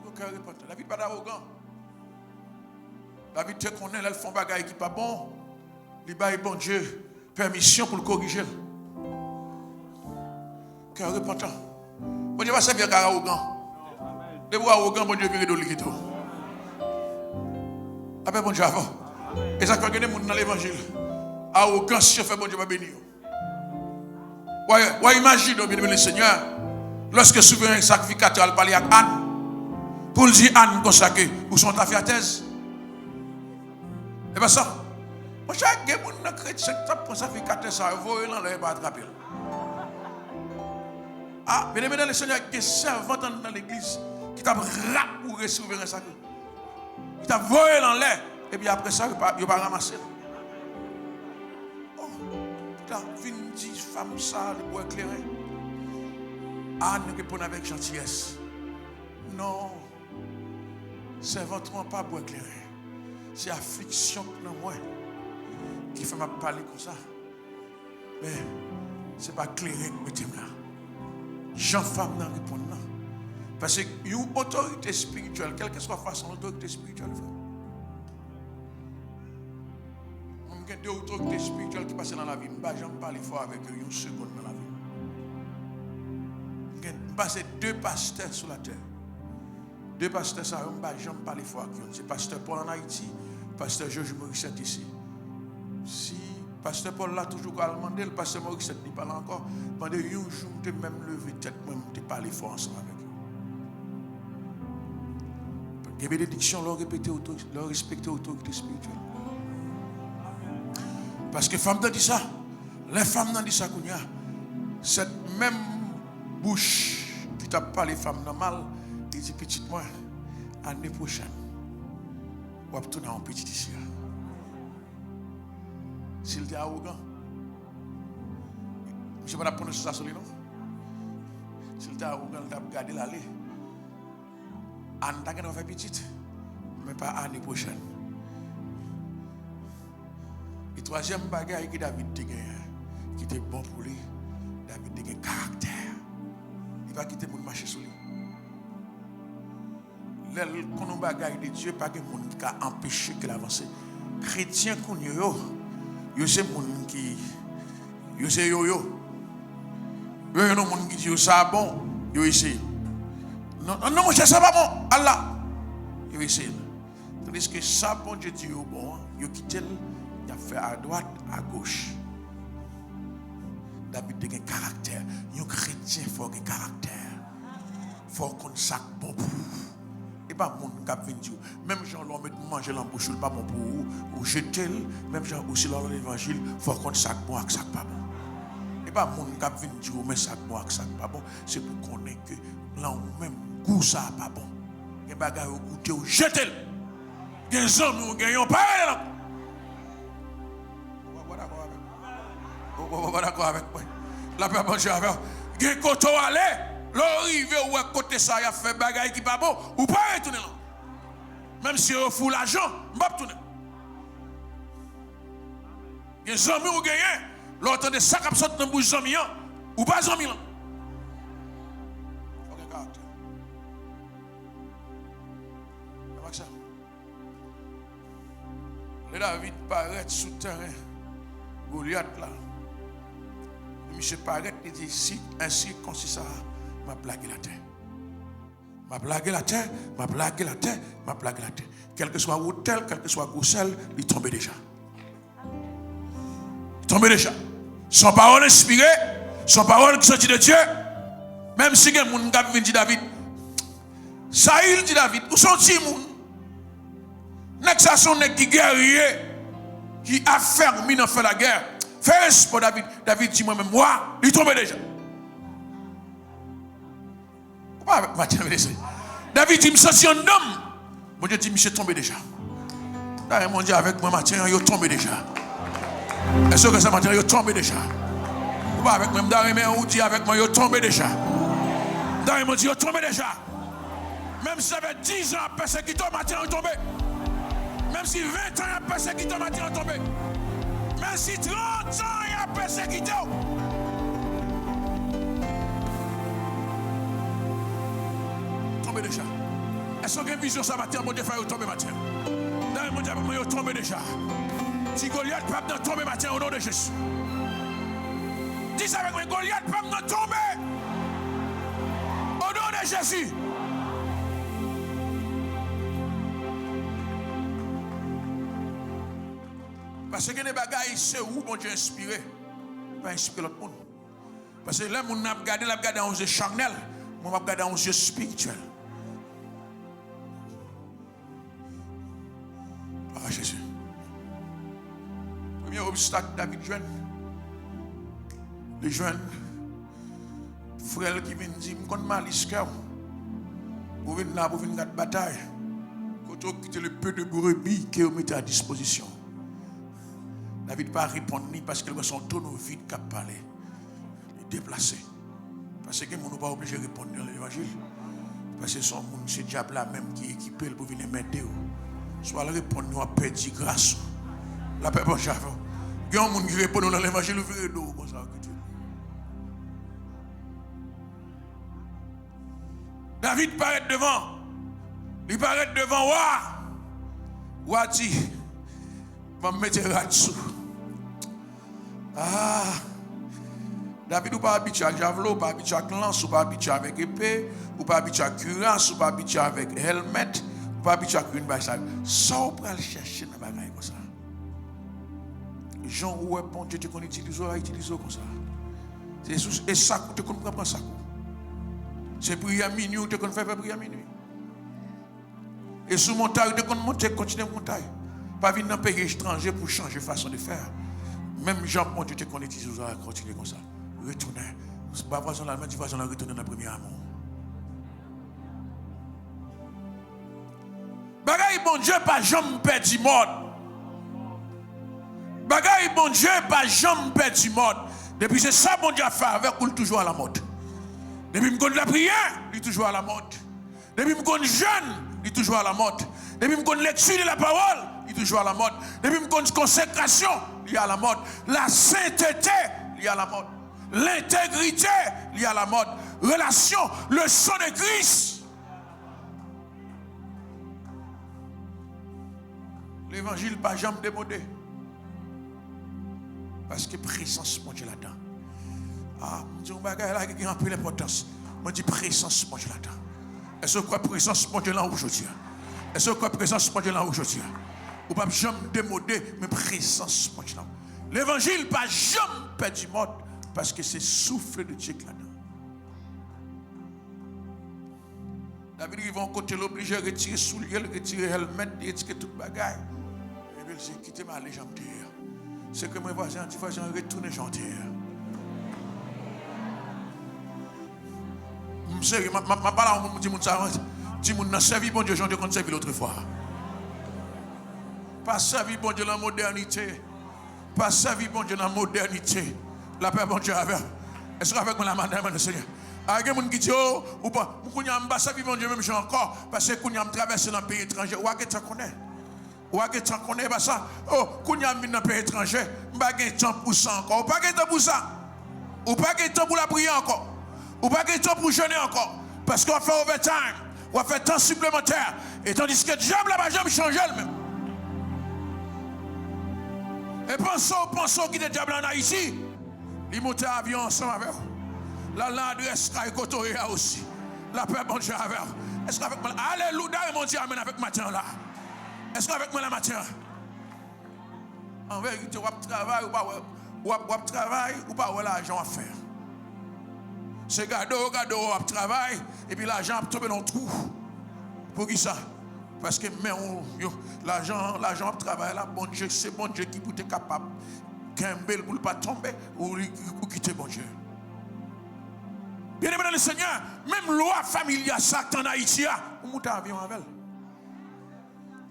Un cœur repentant. David n'est pas arrogant. David te connaît, là, ils font bagaille qui n'est pas bon. Il baille bon Dieu permission pour le corriger. Cœur repentant. Bon Dieu va servir car arrogant. De vous arrogant, bon Dieu vire de l'égito. Après bon Dieu avant. Et ça fait que les gens dans l'évangile. Arrogance, si je fais bon Dieu va bénir. Ouais, imagine, bien aimé le Seigneur, lorsque souverain sacrificateur a parlé à Anne, Pour le dire Anne comme ça que où sont ta fille à thèse. Et pas ça. Moi chaque des monde dans chrétien pour ça fait 4 ça voyer là là pas attraper. Ah, mais le Seigneur qui est servant dans l'église qui t'a rap pour recevoir ça. Qui t'a voyé dans l'air et puis après ça il pas ramasser. Oh, t'as venu dire femme ça pour éclairer. Anne répond avec gentillesse. Non. Servant pas pour éclairer. C'est affliction dans moi qui fait me parler comme ça. Mais ce n'est pas éclairé que je là. Jean-femme n'a répondu non. Parce que une autorité spirituelle, quelle que soit la façon d'autorité spirituelle, il y a deux autorités spirituelles qui passent dans la vie. Je ne vais jamais parler fort avec eux une seconde dans la vie. Je passe 2 pasteurs sur la terre. 2 pasteurs, ça, je ne vais jamais parler fort avec eux. C'est pasteur Paul en Haïti, pasteur Georges Morissette ici. Si pasteur Paul l'a toujours demandé, le pasteur Morissette n'y parle encore. Pendant un jour, je même levé tête, je parler fort ensemble avec eux. Il y a des bénédictions, leur respecter l'autorité spirituelle. Parce que les femmes n'ont dit ça. Les femmes n'ont dit ça. Cette même bouche qui t'a parlé les femmes normales, il dit petite moi, l'année prochaine, on va retourner en petit ici. S'il était arrogant, je ne vais pas prononcer ça sur lui, non? S'il était arrogant, il a gardé l'allée. Anne t'a fait petite, mais pas l'année prochaine. Et troisième bagaille que David a gagné, qui était bon pour lui, David a gagné caractère. Il va quitter mon marché sur lui. Les bagaille de Dieu, pas de monde qui a empêché qu'il avance. Chrétien qu'on yo, c'est monde qui, yo c'est yo. Yo non monde qui dit ça bon, yo essaye. Non, mon cher, ça va bon. Allah, yo essaye. Tandis que ça bon Dieu dit yo bon, yo quitte. Il a fait à droite, à gauche. David a un caractère. Un chrétien faut un caractère. Il faut qu'on sac bon pour vous. Et pas mon cap vient dire. Même gens l'ont met manger dans la bouche, pas bon pour vous. Ou jeter. Même gens aussi dans l'évangile, il faut qu'on sac bon avec sac pas bon. Et pas mon cap vient dire, mais sac bon avec sac pas bon. C'est pour qu'on ait que là où même goût ça pas bon. Il y a des bagages au goûter ou jeter. Il y a des hommes qui ont pas là. Vous êtes d'accord avec moi? La paix manger avec vous. Quand on allait, l'arrivée ou à côté ça, il a fait bagaille qui pas bon, ou pas retourner là. Même si on fout l'argent, on ne va pas retourner. Il y a des amis qui gagnent, l'autre de ça qui sortent dans le bouche des amis, ou pas des amis là. Ok, caractère. Avec ça. Le David paraît sous terrain, Goliath là. Monsieur paraît et dit si ainsi comme ça m'a blagué la terre. M'a blagué la terre, m'a blagué la terre, m'a blagué la terre. Quel que soit hôtel, quel que soit Goussel, il tombe déjà. Il tombe déjà. Son parole inspirée, son parole qui sortit de Dieu. Même si il y a des gens qui dit David, ça il dit David, où sont-ils les gens? N'est-ce pas son qui guerrier, qui a fermé dans la guerre? Fais pour David. David dit moi-même, moi, il tombe déjà. Pourquoi avec Mathieu? David dit, je suis un homme. Mon Dieu dit, monsieur tombe déjà. D'ailleurs, mon Dieu, avec moi, Mathieu, il tombe déjà. Est-ce que ça, Mathieu, il tombe déjà? Pourquoi avec moi, d'ailleurs, il dit avec moi, il tombe déjà. D'ailleurs, mon Dieu, il tombe déjà. Même si ça fait 10 ans, personne qui tombe, Mathieu, il tombe. Même si 20 ans, personne qui tombe, Mathieu, il tombe. Même si 30 ans, il y a persécuté. Tombé déjà. Est-ce qu'il y a une vision ça matin? Mon Dieu, il faut tomber matin. Dans mon Dieu, il faut tomber déjà. Si Goliath peut pas tomber matin au nom de Jésus. Dis ça avec moi, Goliath peut pas tomber. Au nom de Jésus. Parce que les bagailles, c'est où mon Dieu inspiré. Pas inspirer l'autre monde. Parce que là, mon n'a regardé dans les yeux charnels, moi, je regarde dans les yeux spirituels. à Jésus. Premier obstacle, David jeune. Les jeunes frères qui viennent dire, je connais malice cœur. Vous venez là, vous venez dans la bataille. Quand vous quittez le peu de brebis que vous mettez à disposition. David ne va pas répondre ni parce qu'il a son tonneau vide qui a parlé. Il est déplacé. Parce que nous ne pas obligé de répondre dans l'évangile. Parce que son monde, c'est le diable là même qui est équipé pour venir m'aider. Soit le répondre, nous a perdu grâce. La paix, bon, j'avais. Il y a un monde qui répond dans l'évangile, vous verrez d'eau comme ça. David paraît devant. Il paraît devant. Ouah dit, va me mettre là-dessous. Ah. David ou pas habitué avec javelot, ou pas habitué avec lance, ou pas habitué avec épée, ou pas habitué avec cuirasse, ou pas habitué avec helmet, ou pas habitué avec une bagaille. Ça, on peut aller chercher dans la bagaille comme ça. Jean, où est bon Dieu, tu connais utiliser comme ça. Et ça, tu connais prendre ça. C'est prier à minuit, tu connais faire prier à minuit. Et sous montagne, tu connais monter, continuer à monter. Pas venir dans un pays étranger pour changer façon de faire. Même Jean, bon Dieu, tu connais utiliser ça, continuer comme ça. Retourner. C'est pas façon l'allemand, tu vas retourner dans le premier amour. Bagaille bon Dieu, pas jamais perdu mode. Bagaille bon Dieu, pas jamais perdu mode. Depuis c'est ça bon Dieu a fait avec, il toujours à la mode. Depuis que je la prière, il est toujours à la mode. Depuis que je jeûne, il est toujours à la mode. Depuis que je lecture de la parole, il est toujours à la mode. Depuis que je consécration, il est à la mode. La sainteté, il est à la mode. L'intégrité, il est à la mode. Relation, le sang de Christ. L'évangile pas jamais démodé. Parce que présence, mon Dieu, là-dedans. Ah, je dis, on va là qui a un peu l'importance. Je dis présence, mon Dieu, là-dedans. Est-ce que présence, mon Dieu, là aujourd'hui? Est-ce que présence, mon Dieu, là aujourd'hui? Ou pas jamais démodé, mais présence, mon Dieu, là. L'évangile pas jamais perdu mode. Parce que c'est souffle de Dieu là-dedans. David, ils vont côté l'obligé de retirer souliers, retirer helmet, retirer toute bagaille. Et puis, il dit, quittez ma légende. C'est que mes voisins, retournent chanter. Sérieux, ma parole, je dis, mon servi bon Dieu, j'en ai qu'on servi l'autre fois. Pas servi bon Dieu dans la modernité. Pas servi bon Dieu dans la modernité. La paix bon Dieu avec. Est-ce qu'avec moi la madame le Seigneur? Il y a des gens qui disent, oh, ou pas, je ne sais pas servi bon Dieu même encore, parce que je suis traversé dans un pays étranger. Ou est-ce que tu connais? Ou est-ce que tu connais parce que, oh, je suis dans un pays étranger, je n'ai pas de temps pour ça encore. Ou pas de temps pour ça. Ou pas de temps pour la prière encore. Ou pas de temps pour jeûner encore. Parce qu'on fait overtime. On fait temps supplémentaire. Et tandis que le diable là-bas, jamais changé le même. Et pensons qu'il est diable en Haïti. Il monte à l'avion ensemble avec vous. L'adresse Kaikotoria aussi. La paix, bon Dieu, avec vous. Est-ce qu'avec moi, alléluia, mon Dieu, amène avec matin là. Est-ce qu'avec moi la matin? En vérité, on travaille ou pas l'argent à faire. C'est gado, on travaille et puis l'argent tombe dans le trou. Pour qui ça? Parce que l'argent travaille là, bon Dieu, c'est bon Dieu qui peut être capable. Qu'un bel pour ne pas tomber ou quitter bon Dieu. Bien aimé dans le Seigneur, même loi familiale, ça en Haïti, on monte en avion avec elle.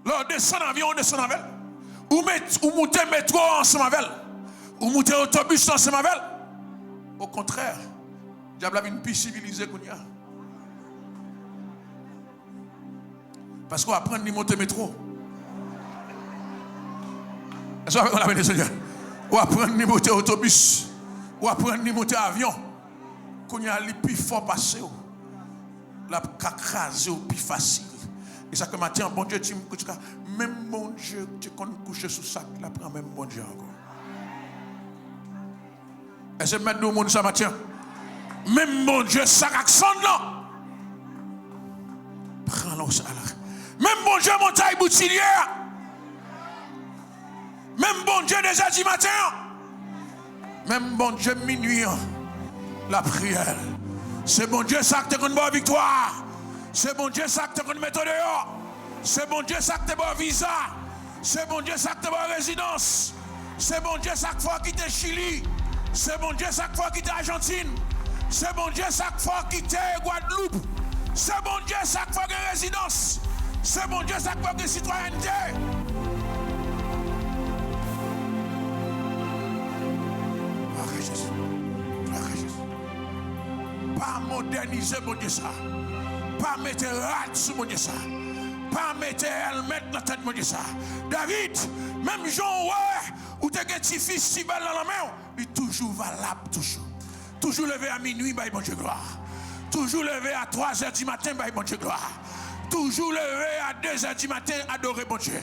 Là, on descend en avion, on descend avec elle. Ou monter métro ensemble avec elle. Ou monter autobus ensemble avec elle. Au contraire, le diable a une plus civilisée qu'on y a. Parce qu'on apprend à monter métro. Est-ce qu'on a le Seigneur? Ou apprendre à monter autobus, ou apprendre à monter avion, qu'on y a les plus fort passer, la crasé au plus facile. Et ça que matin, bon Dieu, tu me couches, même bon Dieu, tu connais coucher sous sac, la prend même bon Dieu encore. Est-ce que maintenant, monde ça matin? Même bon Dieu, sac accent non. Prends-le ça là. Même bon Dieu, montagne boutilière. Même bon Dieu déjà du matin. Même bon Dieu minuit. La prière. C'est bon Dieu ça que tu as une bonne victoire. C'est bon Dieu ça que tu as une méthode dehors. C'est bon Dieu ça que tu as un visa. C'est bon Dieu ça qui t'a résidence. C'est bon Dieu ça qui faut quitter Chili. C'est bon Dieu ça qui faut quitter Argentine. C'est bon Dieu ça qui faut quitter Guadeloupe. C'est bon Dieu ça qui faut résidence. C'est bon Dieu ça qui faut citoyenneté. Pas moderniser mon Dieu ça. Pas mettre rad sur mon Dieu ça. Pas mettre helmet dans la tête mon Dieu ça. David, même Jean ouais, ou t'es un petit fils si belle dans la main, il est toujours valable, toujours. Toujours levé à minuit, bah bon Dieu gloire. Toujours levé à 3h du matin, bah bon Dieu gloire. Toujours levé à 2h du matin, adorer bon Dieu.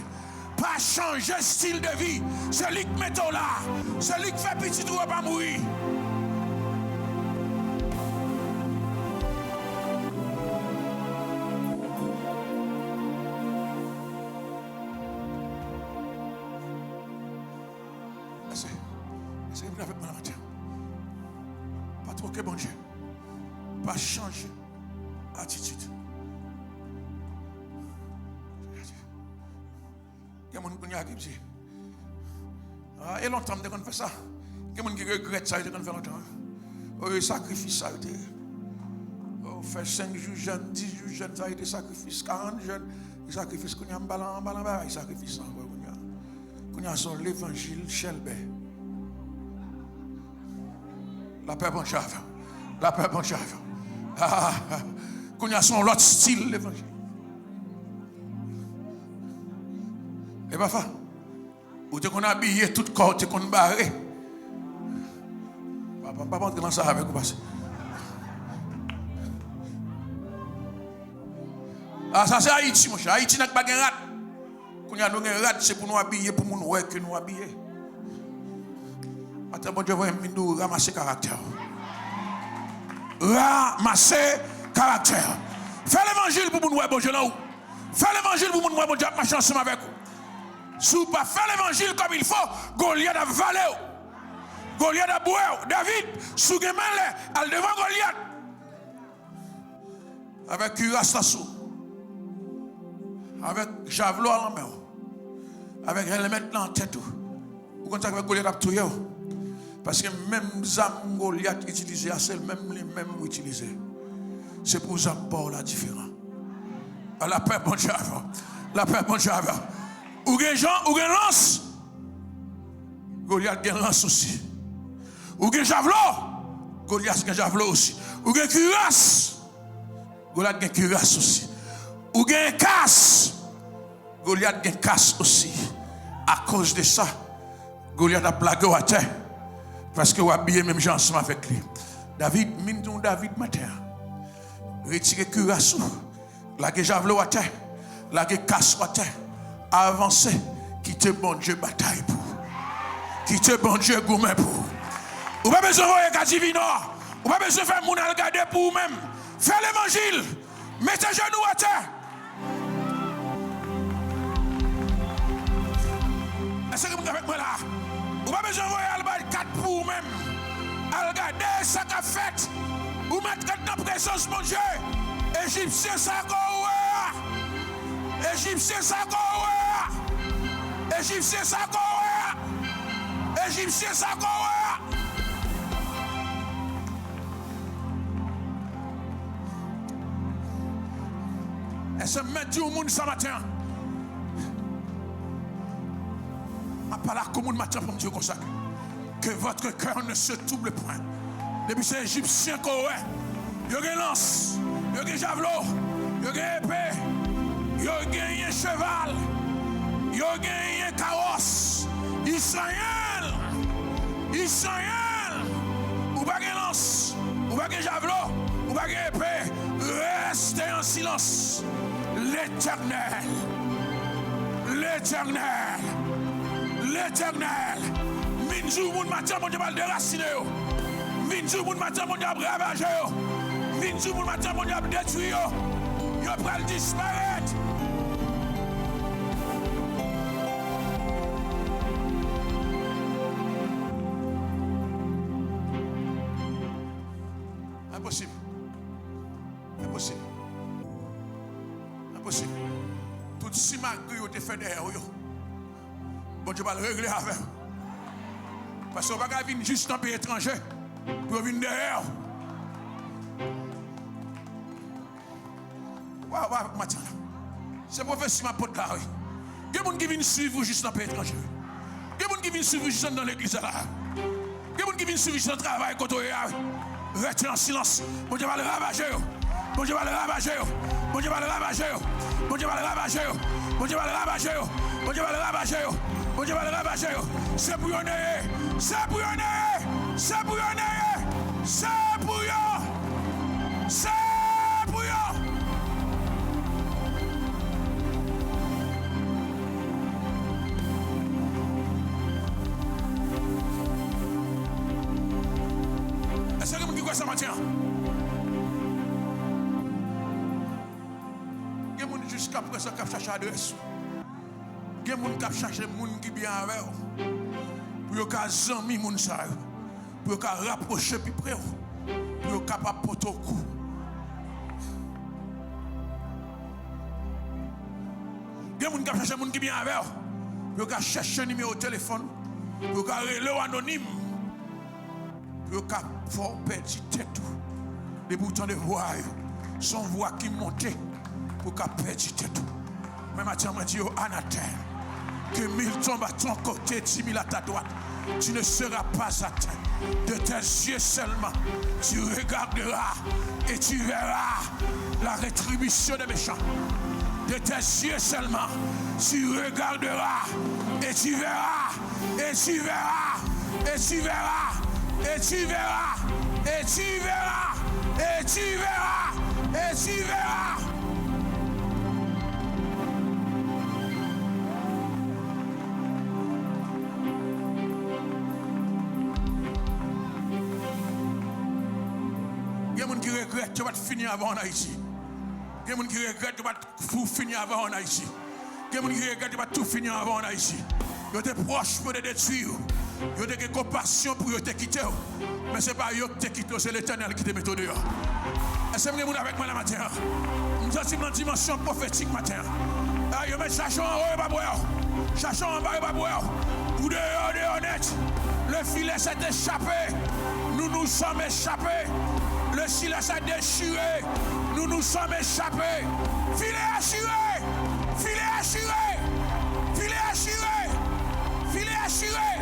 Pas changer style de vie. C'est lui qui met là. C'est lui qui fait petit ou pas mourir. C'est avec moi la matin. Pas troquer bon Dieu. Pas changer attitude. Il y a des gens qui disent et longtemps qu'on fait ça. Il y a des gens qui regrettent ça, qu'on fait longtemps. Oh, sacrifice ça. Oh, fait 5 jours jeunes, 10 jours jeunes, ça a été sacrifice, 40 jeunes. Sacrifice qu'on y a un ballon, il sacrifice ça. Qu'on y a son l'évangile, Shelby. La paix, bon Dieu. La paix, bon Dieu. Qu'on y a son l'autre style, l'évangile. Et pas ça. Ou t'es qu'on a habillé tout corps, t'es qu'on barré. Pas rentrer dans ça avec vous. Ah, ça c'est Haïti, mon cher. Haïti n'a pas de rat. Qu'on y a nos rats, c'est pour nous habiller, pour nous ouais que nous habiller. Attends, bon Dieu, nous ramasser caractère. Ramasser caractère. Fais l'évangile pour nous, bon Dieu, là où. Fais l'évangile pour nous, bon Dieu, marcher ensemble avec vous. Si vous ne faites pas l'évangile comme il faut, Goliath a valé. Goliath a boué. David, sous le al devant Goliath. Avec cuirasse sous. Avec javelot à la main. Avec helmet dans la tête. Vous comptez avec Goliath a tué. Parce que même Zam Goliath utilisé, c'est même les mêmes utilisés. C'est pour Zam Paul la différence. La paix, bon Dieu. La paix, bon Dieu. Ou gen Jean, ou gen lance. Goliath gen lance aussi. Ou gen javelot. Goliath gen javelot aussi. Ou gen cuirasse. Goliath gen cuirasse aussi. Ou gen casse. Goliath gen casse aussi. À cause de ça, Goliath a blagué à terre. Parce que vous habillez même gens ensemble avec lui. David, mine David matin. Retirez cuirasse. La javelot à terre. La casse à terre. Avancer, quitter bon Dieu bataille pour. Quitter bon Dieu gourmet pour. Ou pas besoin de voir un divino. Ou pas besoin de faire mon regarder pour vous-même. Faites l'évangile. Mettez genoux à terre. Est-ce que vous êtes avec moi là? Ou pas besoin de voir un 4 pour vous-même. Regardez ça qu'a fait. Ou mettre dans la présence mon Dieu. Égyptien ça quoi? Égyptien ça quoi? Égyptien ça quoi? Égyptien ça quoi? Est-ce que mettre au monde ce matin? À part la commune matin pour me dire comme ça. Que votre cœur ne se trouble point. Depuis ces Égyptiens quoi? Il y a une lance, il y a un javelot, il y a une épée. Yo gagné cheval, yo gagné carrosse. Israël, ou pas de lance, ou pas de javelot, ou pas de épée. Restez en silence. L'Éternel, Minjou moun matin mon Dieu va le déraciner. Minjou moun matin mon Dieu va ravager. Minjou moun matin mon Dieu va détruire. Yo va disparaître. Impossible. Impossible. Impossible. Tout si malgré yo te fait derrière yo. Bon Dieu va le régler avec. Parce qu'on va pas venir juste dans un pays étranger pour venir derrière. Waouh, matin. C'est prophétie ma pote là. Il y a des gens qui viennent suivre juste dans un pays étranger. Il y a des gens qui viennent suivre juste dans l'église là. Il y a des gens qui viennent suivre juste dans le travail quand on est là. Restez en silence. Bon Dieu va le ravager. Bon Dieu va le ravager. Bon Dieu va le ravager. Bon Dieu va le ravager. Bon Dieu va le ravager. Bon Dieu va le ravager. Bon Dieu va le ravager. C'est bouillonné. C'est bouillonné. C'est bouillonné. C'est bouillon. C'est bouillon. Est-ce que vous dites quoi ça matin? Il y a des gens jusqu'à présent qui cherchent l'adresse. Il y a des gens qui cherchent les gens qui sont bien avec eux. Pour qu'ils aient amis, pour qu'ils rapprochent plus près. Pour qu'ils capables de porter au cou. Il y a des gens qui cherchent les gens qui sont bien avec eux. Pour qu'ils cherchent un numéro de téléphone. Pour qu'ils relèvent anonyme. Pour qu'ils font petit tête. Les boutons de voix. Son voix qui monte. Pour qu'ils perdent tête. Mais maintenant, je dis anathème. Que 1000 tombent à ton côté, 10 000 à ta droite. Tu ne seras pas atteint. De tes yeux seulement, tu regarderas et tu verras la rétribution des méchants. De tes yeux seulement, tu regarderas et tu verras, et tu verras, et tu verras, et tu verras, et tu verras, et tu verras, et tu verras. Il y a des gens qui regrettent que tu vas finir avant en Haïti. Il y a des gens qui regrettent que tu vas tout finir avant en Haïti. Il y a des gens qui regrettent que tu vas tout finir avant en Haïti. Ils étaient proches pour te détruire. Ils ont des compassion pour te quitter. Mais ce n'est pas eux qui te quittent, c'est l'Éternel qui te met au dehors. Est-ce que vous êtes avec moi la matin? Nous sommes dans une dimension prophétique matin. Ils mettent chachon en haut et pas boire. Chachon en bas et pas boire. Ou dehors net. Le filet s'est échappé. Nous nous sommes échappés. Le filet s'est déchiré. Nous nous sommes échappés. Filet assuré. Filet assuré. Filet assuré. Filet assuré.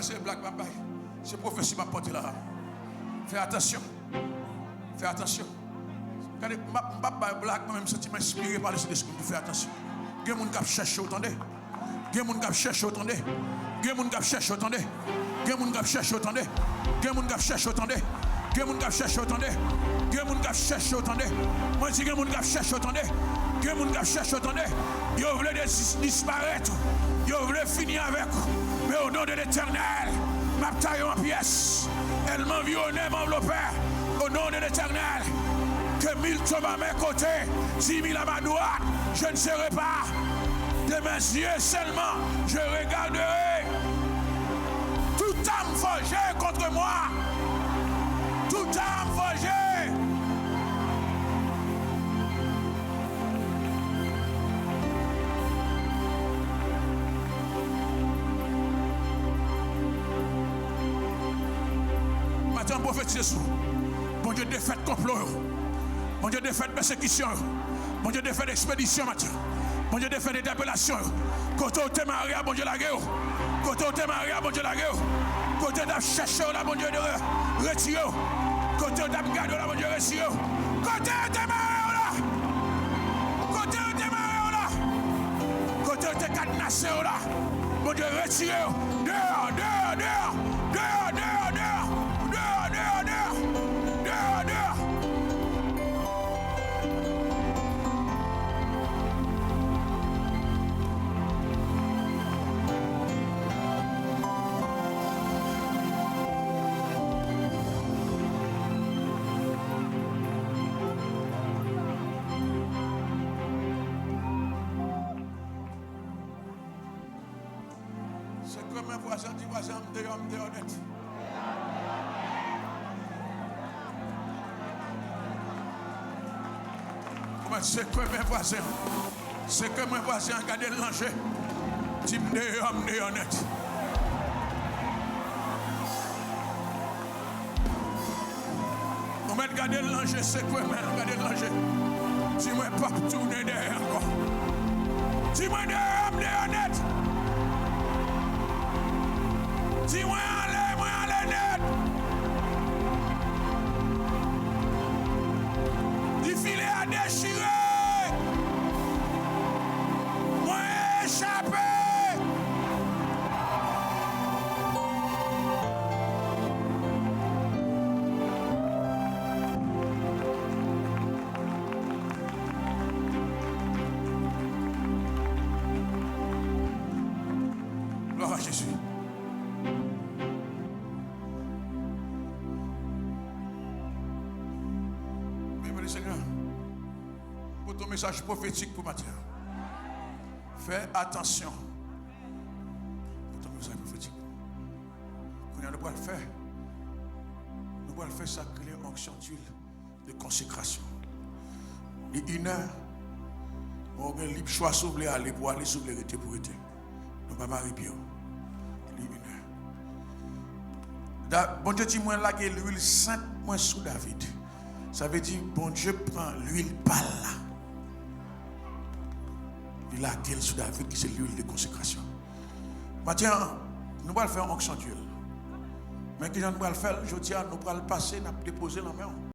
C'est blague, papa. C'est prophétie m'a porté là. Fais attention. Fais attention. Quand je ne blague, moi-même, je suis inspiré par le Saint-Esprit. Fais attention. Il y a des gens qui cherchent, attendez. Il y a des gens qui cherchent, attendez. Il y a des gens qui cherchent, attendez. Il y a des gens qui cherchent, attendez. Il y a des gens qui cherchent, attendez. Il y a des gens qui cherchent, attendez. Il y a des gens qui cherchent, attendez. Moi, je dis qu'il y a des gens qui cherchent, attendez. Il y a des gens qui cherchent, attendez. Ils veulent disparaître. Ils veulent finir avec. Mais au nom de l'Éternel, ma taille en pièces. Elle m'environne, m'enveloppe. Au nom de l'Éternel, que 1000 tombent à mes côtés, 10 000 à ma droite, je ne serai pas. De mes yeux seulement, je regarderai. Toute âme forgée contre moi. Toute âme forgée. Maintenant, prophétise sur. Bon Dieu, défaite complot. Bon Dieu, défaite persécution. Bon Dieu, défaite expédition matin. Bon Dieu, défaite interpellation. Côté où t'es marié, bon Dieu, la guerre. Côté où t'es marié, bon Dieu, la guerre. Côté où t'as cherché, bon Dieu, de retirer. Côté où t'as gardé, bon Dieu, retirer. Côté où t'es marié, là. Côté où t'es marié, là. Côté où t'es cadenassé, là. Bon Dieu, retirer. Dehors, dehors, dehors. Dehors, dehors, dehors. Dehors, dehors, dehors. Dehors, dehors. C'est comme un voisin dit voisin, me honnête. C'est comme un voisin. C'est comme un voisin, regardez le langer. Tu me honnête. On va regarder le langer, c'est quoi, regardez le langer. Dis-moi pas tourner derrière encore. Dis-moi derrière, honnête. Dis-moi allez net. Du filet à déchirer. Moi échappé. Gloire à Jésus. Seigneur, pour ton message prophétique pour matin, fais attention pour ton message prophétique. Quand nous allons le faire sacrer onction d'huile de consécration. Les 1 heure, on a libre choix sur les aller pour aller sur les rétés pour été. Nous ne pouvons pas arriver. Les 1 heure. Bon Dieu dit moi là que l'huile sainte moi sous David. Ça veut dire, bon Dieu prend l'huile pâle là. Il a quelle sous David qui c'est l'huile de consécration. Maintenant, nous allons faire onction d'huile. Mais qui nous allons faire, je dis, nous allons le passer, nous allons déposer la main.